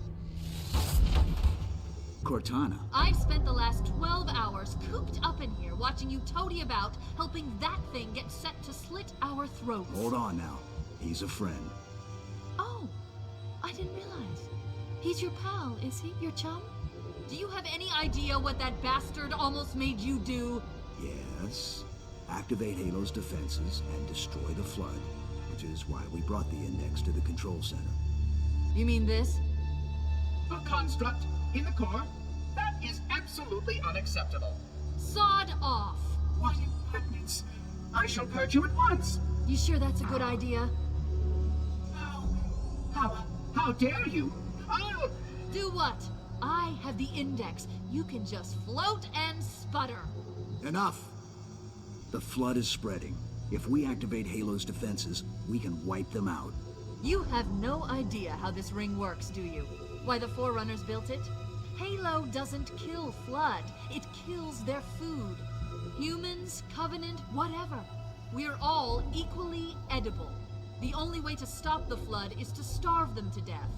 Cortana.
I've spent the last 12 hours cooped up in here watching you toady about, helping that thing get set to slit our throats.
Hold on now. He's a friend.
Oh, I didn't realize. He's your pal, is he? Your chum? Do you have any idea what that bastard almost made you do?
Yes. Activate Halo's defenses and destroy the flood, which is why we brought the index to the control center.
You mean this?
A construct in the core? That is absolutely unacceptable.
Sod off!
What impertinence! I shall purge you at once!
You sure that's a good idea?
How dare you? I'll...
Do what? I have the index. You can just float and sputter.
Enough! The flood is spreading. If we activate Halo's defenses, we can wipe them out.
You have no idea how this ring works, do you? Why the Forerunners built it? Halo doesn't kill Flood. It kills their food. Humans, Covenant, whatever. We're all equally edible. The only way to stop the Flood is to starve them to death.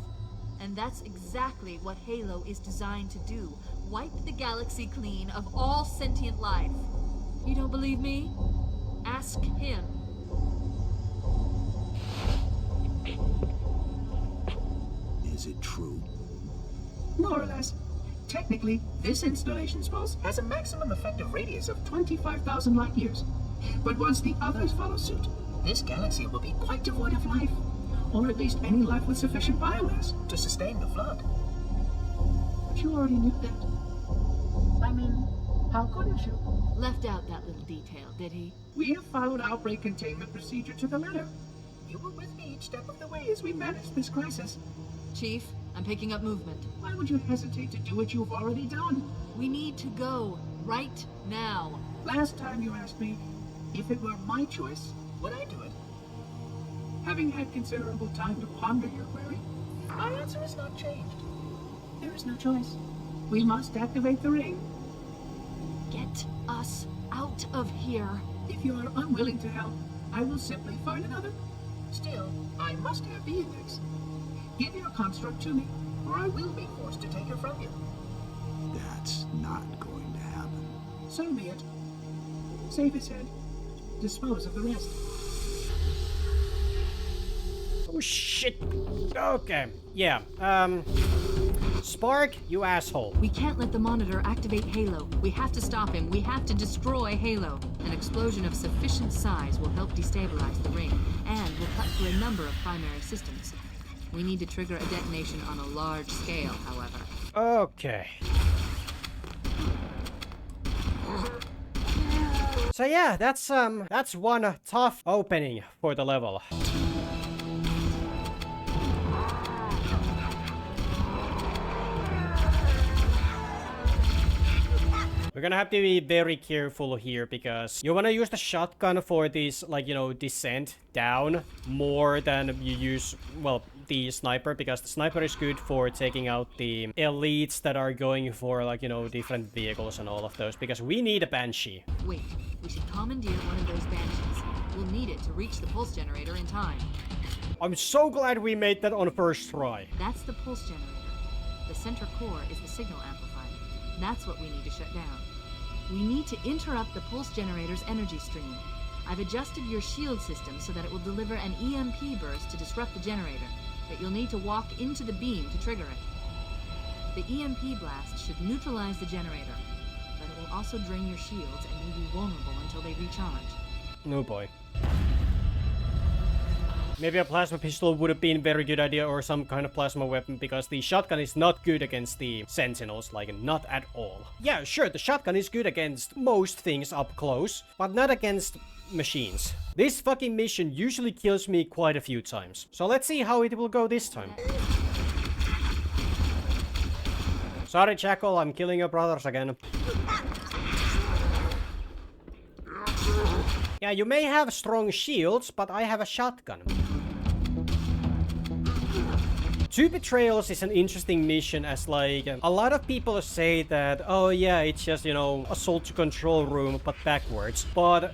And that's exactly what Halo is designed to do. Wipe the galaxy clean of all sentient life. You don't believe me? Ask him.
Is it true?
More or less. Technically, this installation's pulse has a maximum effective radius of 25,000 light years. But once the others follow suit, this galaxy will be quite devoid of life. Or at least any life with sufficient biomass to sustain the flood. But you already knew that. I mean, how couldn't you?
Left out that little detail, did he?
We have followed outbreak containment procedure to the letter. You were with me each step of the way as we managed this crisis.
Chief, I'm picking up movement.
Why would you hesitate to do what you've already done?
We need to go. right now.
Last time you asked me if it were my choice, would I do it? Having had considerable time to ponder your query, my answer has not changed. There is no choice. We must activate the ring.
Get us out of here.
If you are unwilling to help, I will simply find another. Still, I must have the index. Give your construct to me, or I will be forced to take it from you.
That's not going to happen.
So be it. Save his head. Dispose of the rest.
Oh shit. Okay. Yeah. Spark, you asshole.
We can't let the Monitor activate Halo. We have to stop him. We have to destroy Halo. An explosion of sufficient size will help destabilize the ring, and will cut through a number of primary systems. We need to trigger a detonation on a large scale, however.
Okay. So yeah, that's one tough opening for the level. We're gonna have to be very careful here because you wanna use the shotgun for this, like, you know, descent down more than you use, well, the sniper, because the sniper is good for taking out the elites that are going for, like, you know, different vehicles and all of those, because we need a Banshee.
Wait, we should commandeer one of those Banshees. We'll need it to reach the pulse generator in time.
I'm so glad we made that on first try.
That's the pulse generator. The center core is the signal amplifier. That's what we need to shut down. We need to interrupt the pulse generator's energy stream. I've adjusted your shield system so that it will deliver an EMP burst to disrupt the generator, but you'll need to walk into the beam to trigger it. The EMP blast should neutralize the generator, but it will also drain your shields and leave you vulnerable until they recharge.
Oh boy. Maybe a plasma pistol would have been a very good idea, or some kind of plasma weapon, because the shotgun is not good against the sentinels, like, not at all. Yeah, sure, the shotgun is good against most things up close, but not against machines. This fucking mission usually kills me quite a few times, so let's see how it will go this time. Sorry, Jackal, I'm killing your brothers again. Yeah, you may have strong shields, but I have a shotgun. Two Betrayals is an interesting mission, as like, a lot of people say that, oh yeah, it's just, you know, assault to control room, but backwards. But,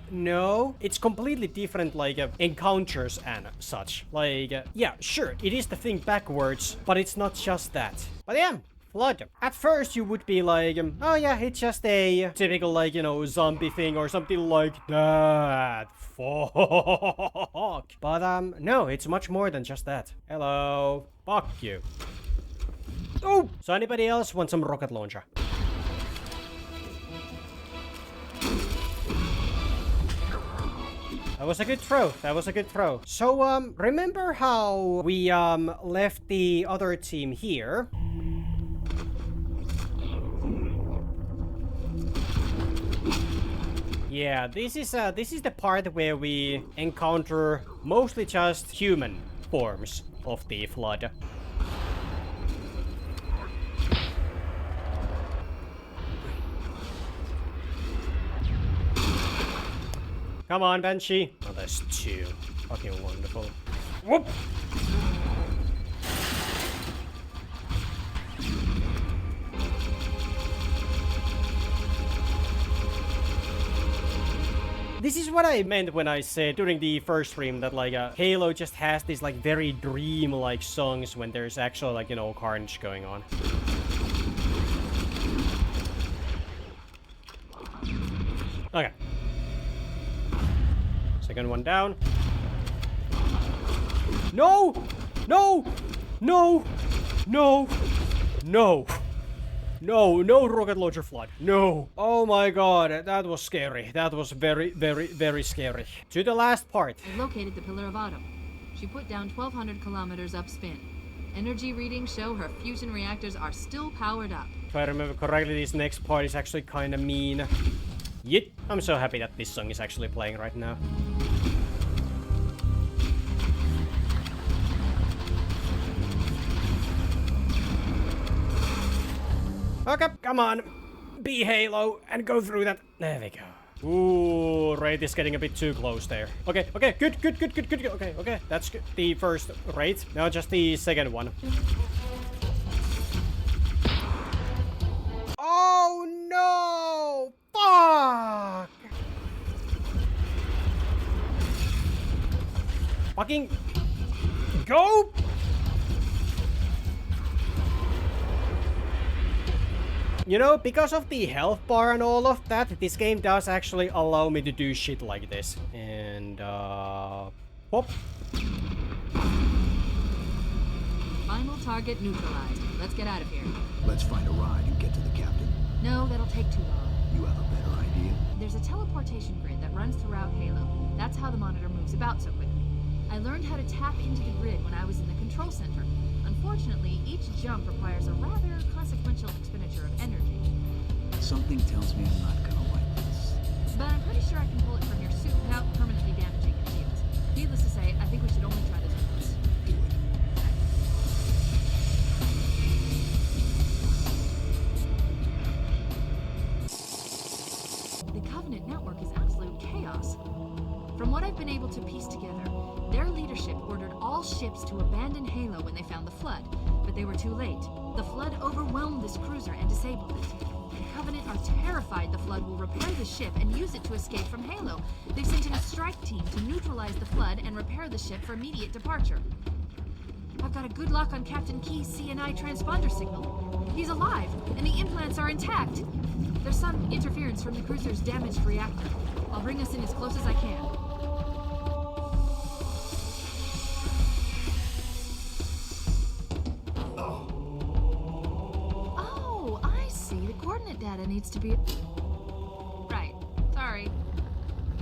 no, it's completely different, like, encounters and such. Like, yeah, sure, it is the thing backwards, but it's not just that. But yeah. Flood. At first you would be like, oh yeah, it's just a typical, like, you know, zombie thing or something like that. Fuck. But, no, it's much more than just that. Hello. Fuck you. Oh! So anybody else want some rocket launcher? That was a good throw. That was a good throw. So, remember how we, left the other team here? Yeah, this is the part where we encounter mostly just human forms of the Flood. Come on, Banshee. Oh, there's two. Fucking wonderful. Whoop! This is what I meant when I said during the first stream that, like, Halo just has these, like, very dream-like songs when there's actual, like, you know, carnage going on. Okay. Second one down. No! No! No! No! No! No, no rocket launcher Flood. No. Oh my god, that was scary. That was very, very, very scary. To the last part.
I've located the Pillar of Autumn. She put down 1,200 kilometers upspin. Energy readings show her fusion reactors are still powered up.
If I remember correctly, this next part is actually kind of mean. Yet, I'm so happy that this song is actually playing right now. Okay, come on. Be Halo and go through that. There we go. Ooh, Wraith is getting a bit too close there. Okay, good. Okay, that's good. The first Wraith. Now just the second one. Oh no! Fuck! Fucking go! You know, because of the health bar and all of that, this game does actually allow me to do shit like this. And, whoop.
Final target neutralized. Let's get out of here.
Let's find a ride and get to the captain.
No, that'll take too long.
You have a better idea?
There's a teleportation grid that runs throughout Halo. That's how the monitor moves about so quickly. I learned how to tap into the grid when I was in the control center. Unfortunately, each jump requires a rather consequential expenditure of energy.
Something tells me I'm not gonna like this.
But I'm pretty sure I can pull it from your suit without permanently damaging your shields. Needless to say, I think we should only try this once.
Do it.
The Covenant network is absolute chaos. From what I've been able to piece together, their leadership ordered all ships to abandon Halo when they found the Flood, but they were too late. The Flood overwhelmed this cruiser and disabled it. The Covenant are terrified the Flood will repair the ship and use it to escape from Halo. They've sent in a strike team to neutralize the Flood and repair the ship for immediate departure. I've got a good lock on Captain Keyes' CNI transponder signal. He's alive, and the implants are intact. There's some interference from the cruiser's damaged reactor. I'll bring us in as close as I can. Oh, I see. The coordinate data needs to be... Right. Sorry.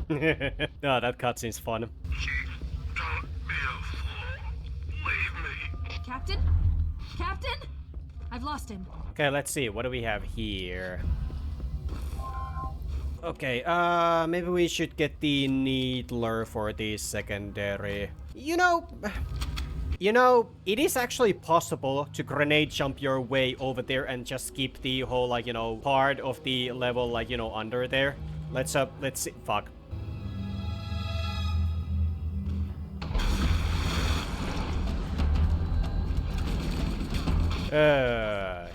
No, that cutscene's fun.
Captain? Captain? I've lost him.
Okay, let's see. What do we have here? Okay, maybe we should get the Needler for the secondary. You know, it is actually possible to grenade jump your way over there and just skip the whole, like, you know, part of the level, like, you know, under there. Let's see. Fuck.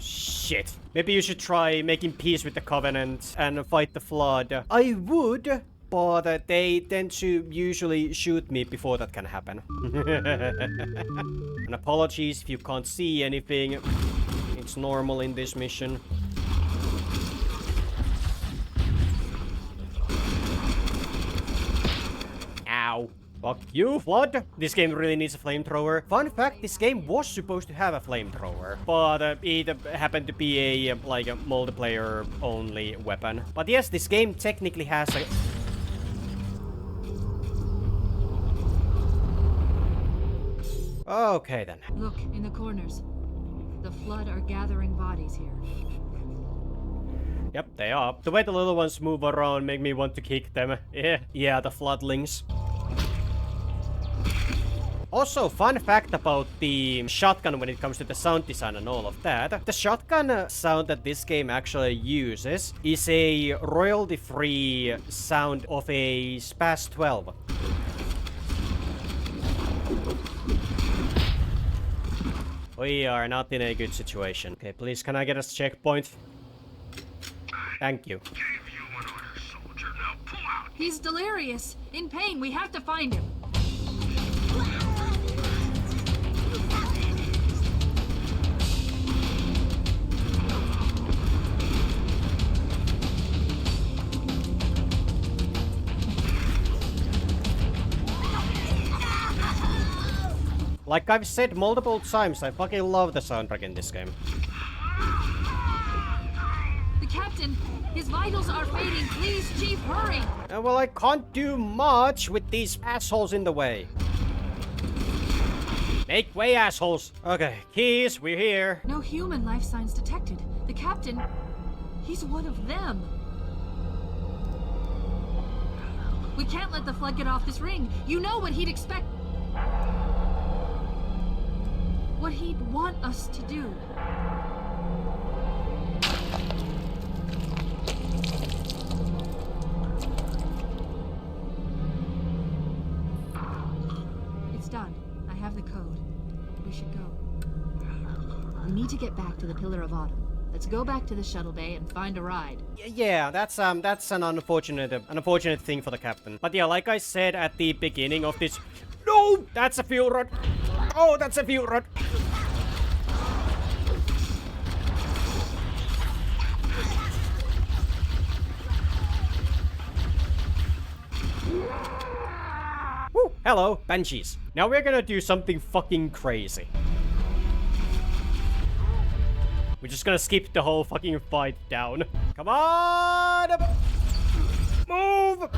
Shit. Maybe you should try making peace with the Covenant and fight the Flood. I would, but they tend to usually shoot me before that can happen. And apologies if you can't see anything. It's normal in this mission. Ow. Fuck you, Flood! This game really needs a flamethrower. Fun fact, this game was supposed to have a flamethrower, but it happened to be a multiplayer-only weapon. But yes, this game technically has a... Okay then.
Look, in the corners. The Flood are gathering bodies here.
Yep, they are. The way the little ones move around make me want to kick them. Yeah, the Floodlings. Also, fun fact about the shotgun when it comes to the sound design and all of that. The shotgun sound that this game actually uses is a royalty-free sound of a SPAS 12. We are not in a good situation. Okay, please, can I get us checkpoint? Thank you.
He's delirious. In pain. We have to find him.
Like I've said multiple times, I fucking love the soundtrack in this game.
The captain, his vitals are fading. Please, Chief, hurry.
Well, I can't do much with these assholes in the way. Make way, assholes. Okay, Keyes, we're here.
No human life signs detected. The captain, he's one of them. We can't let the Flood get off this ring. You know what he'd expect. What he'd want us to do. need to get back to the Pillar of Autumn. Let's go back to the shuttle bay and find a ride.
Yeah, that's an unfortunate thing for the captain. But yeah, like I said at the beginning of this... No! That's a fuel rod! Oh, that's a fuel rod! Woo! Hello, Banshees. Now we're gonna do something fucking crazy. We're just gonna skip the whole fucking fight down. Come on! Move!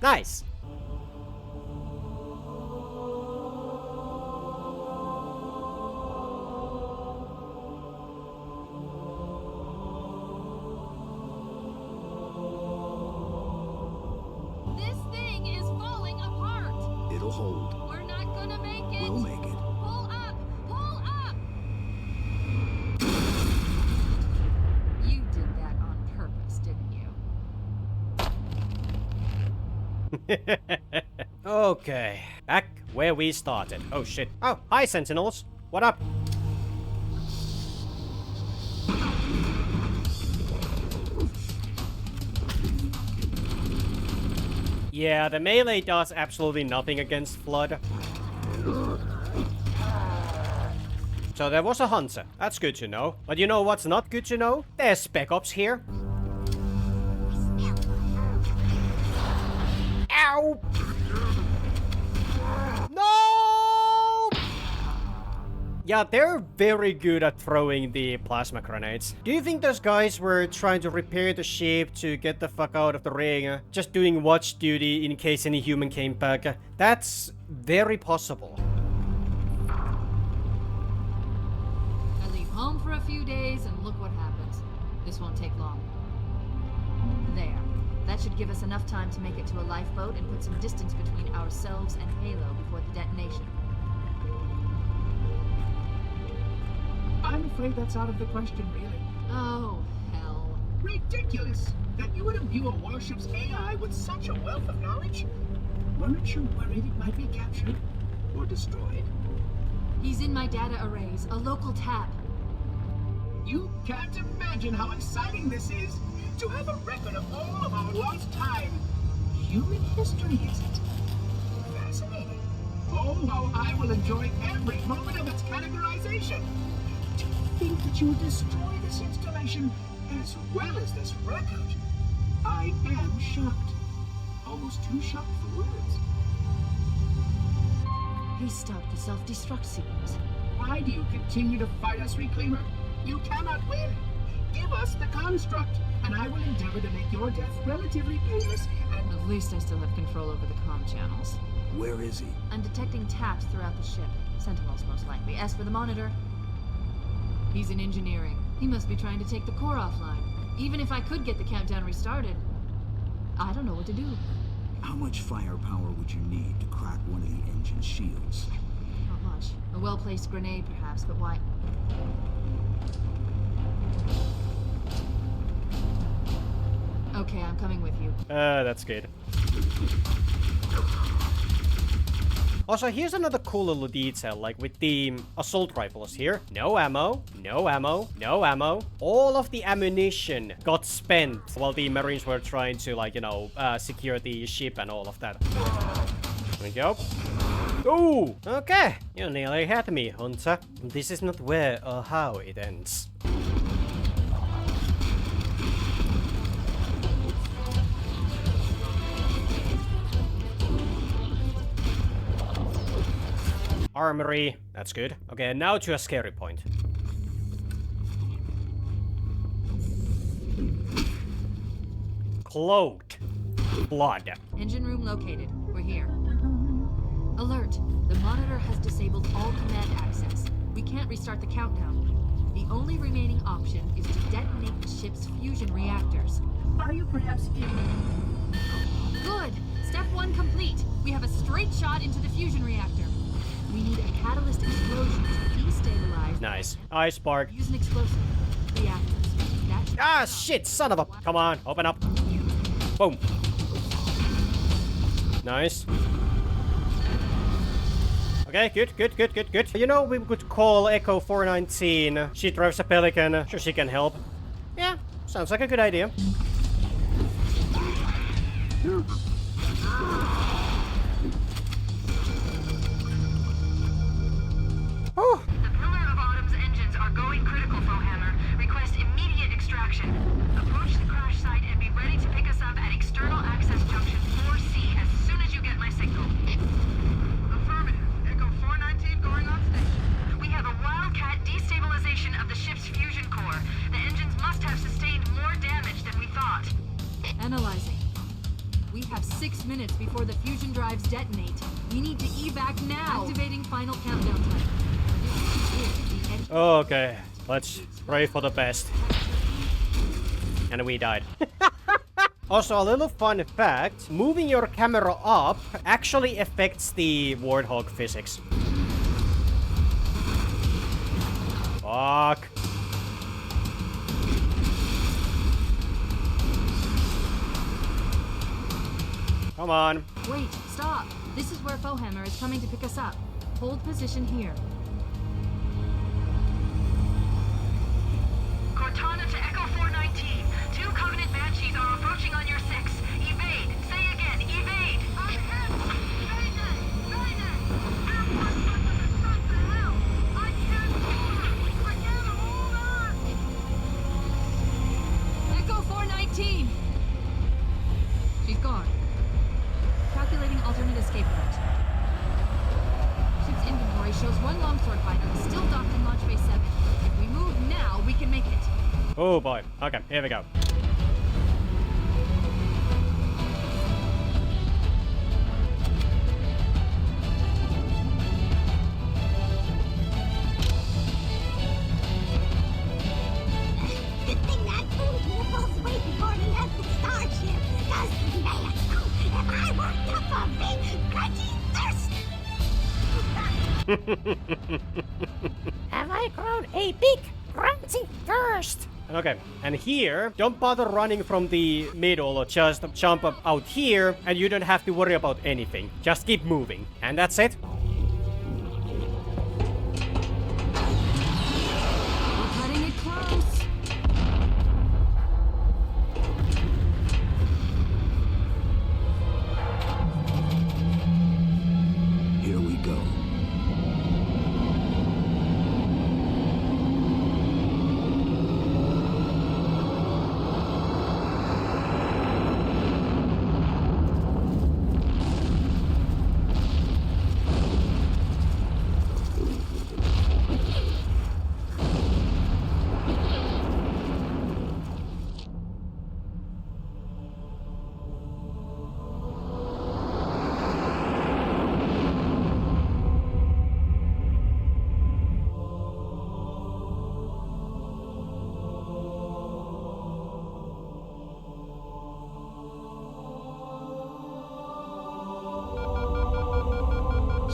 Nice!
This thing is falling apart!
It'll hold.
We're not gonna make it!
We'll make it.
Pull up! Pull up! You did that on purpose, didn't you?
Okay, back where we started. Oh shit. Oh, hi Sentinels. What up? Yeah, the melee does absolutely nothing against Flood. So there was a hunter. That's good to know. But you know what's not good to know? There's Spec Ops here. Ow! No! Yeah, they're very good at throwing the plasma grenades. Do you think those guys were trying to repair the ship to get the fuck out of the ring? Just doing watch duty in case any human came back? That's very possible.
I leave home for a few days and look what happens. This won't take long. There. That should give us enough time to make it to a lifeboat and put some distance between ourselves and Halo before the detonation.
I'm afraid that's out of the question, really.
Oh, hell.
Ridiculous! That you would imbue a warship's AI with such a wealth of knowledge? Weren't you worried it might be captured or destroyed?
He's in my data arrays, a local tab.
You can't imagine how exciting this is! To have a record of all of our lost time! Human history, is it? Fascinating. Oh, how I will enjoy every moment of its categorization! To think that you would destroy this installation as well as this record. I am shocked. Almost too shocked for words.
He stopped the self-destruct sequence.
Why do you continue to fight us, Reclaimer? You cannot win. Give us the construct, and I will endeavor to make your death relatively painless and...
At least I still have control over the comm channels.
Where is he?
I'm detecting taps throughout the ship. Sentinels, most likely. As for the monitor, he's in engineering. He must be trying to take the core offline. Even if I could get the countdown restarted, I don't know what to do.
How much firepower would you need to crack one of the engine shields?
Not much. A well-placed grenade, perhaps, but why? Okay, I'm coming with you.
That's good. Also, here's another cool little detail, like with the assault rifles here. No ammo, no ammo, no ammo. All of the ammunition got spent while the Marines were trying to, like, you know, secure the ship and all of that. There we go. Ooh, okay. You nearly had me, Hunter. This is not where or how it ends. Armory, that's good. Okay, now to a scary point. Cloaked blood.
Engine room located. We're here. Alert! The monitor has disabled all command access. We can't restart the countdown. The only remaining option is to detonate the ship's fusion reactors.
Are you perhaps
Good! Step 1 complete. We have a straight shot into the fusion reactor. We need a catalyst explosion to destabilize...
Nice. Ice Spark.
Use an explosive. Reactors. That
Ah, shit, son of a... Come on, open up. Boom. Nice. Okay, good. You know, we could call Echo 419. She drives a Pelican. Sure, she can help. Yeah, sounds like a good idea. Oh.
The Pillar of Autumn's engines are going critical, Foehammer. Request immediate extraction. Approach the crash site and be ready to pick us up at external access junction 4C as soon as you get my signal.
Affirmative. Echo 419 going on station.
We have a Wildcat destabilization of the ship's fusion core. The engines must have sustained more damage than we thought.
Analyzing. We have 6 minutes before the fusion drives detonate. We need to evac now. Activating final countdown time.
Okay, let's pray for the best. And we died. Also, a little fun fact, moving your camera up actually affects the Warthog physics. Fuck. Come on.
Wait, stop. This is where Foehammer is coming to pick us up. Hold position here.
Cortana to Echo 419. 2 Covenant Banshees are approaching on your 6. Evade. Say again, evade.
I'm hit! Mayday! Mayday! Airport is shut to hell! I can't hold her! I can't hold her!
Echo 419! She's gone. Calculating alternate escape route. Ship's inventory shows 1 longsword fighter still docked in Launch Bay 7. If we move now, we can make it.
Oh boy. Okay, here we go.
Good thing that fool nipples way before he left the starship. Cause man, if I worked up a big grudgy thirst.
Have I grown a big grunty thirst? Okay, and here, don't bother running from the middle, or just jump up out here, and you don't have to worry about anything. Just keep moving. And that's it.
We're cutting it close.
Here we go.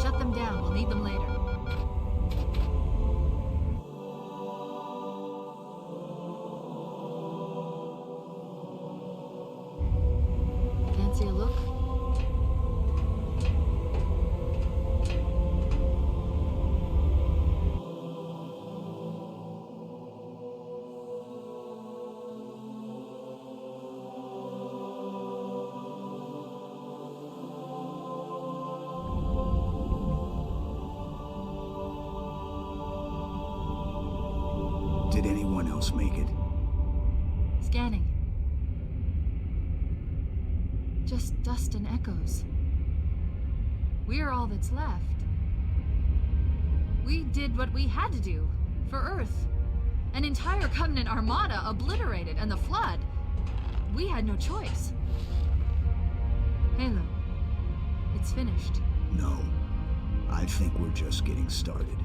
Shut them down. We'll need them later. Can't see a look.
Did anyone else make it?
Scanning. Just dust and echoes. We're all that's left. We did what we had to do for Earth. An entire Covenant armada obliterated, and the Flood. We had no choice. Halo, it's finished.
No. I think we're just getting started.